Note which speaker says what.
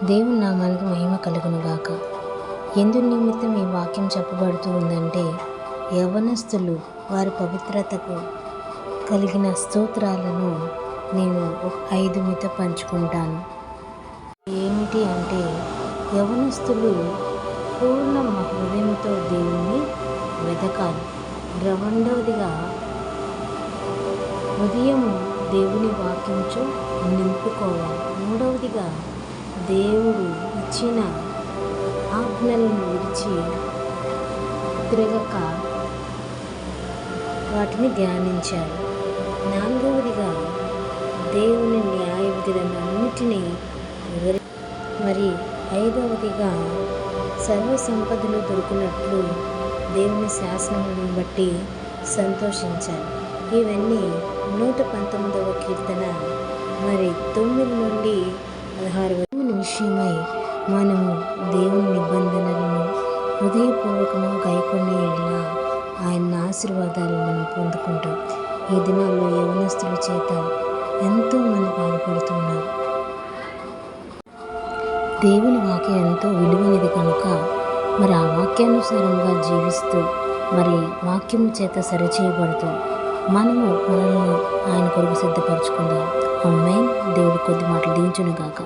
Speaker 1: దేవుని నామానికి మహిమ కలుగునుగాక. ఎందు నిమిత్తం ఈ వాక్యం చెప్పబడుతూ ఉందంటే, యవ్వనస్తులు వారి పవిత్రతకు కలిగిన స్తోత్రాలను నేను 5 మీతో పంచుకుంటాను. ఏమిటి అంటే, యవ్వనస్తులు పూర్ణ హృదయంతో దేవుణ్ణి వెతకాలి. రెండవదిగా, హృదయము దేవుని వాక్యంతో నింపుకోవాలి. మూడవదిగా, దేవుడు ఇచ్చిన ఆజ్ఞలను విడిచి తిరగక వాటిని ధ్యానించాలి. నాలుగవదిగా, దేవుని న్యాయ విధులన్నిటినీ మరి ఐదవదిగా, సర్వ సంపదలు దొరికినట్లు దేవుని శాసనములను బట్టి సంతోషించాలి. ఇవన్నీ 119వ కీర్తన 9 నుండి 16 విషయమై మనము దేవుని నిబంధనలను హృదయపూర్వకంగా గైకొనే యెడల ఆయన ఆశీర్వాదాలు మనం పొందుకుంటాం. ఈ దినాల్లో యవ్వనస్తుల చేత ఎంతో మంది బాధపడుతున్నారు. దేవుని వాక్యం ఎంతో విలువైనది కనుక మరి ఆ వాక్యానుసారంగా జీవిస్తూ వాక్యము చేత సరిచేయబడుతూ మనల్ని ఆయన కొరకు సిద్ధపరచుకుందాం. ఆమేన్. దేవుడి కొద్ది మాటలు దీవించును గాక.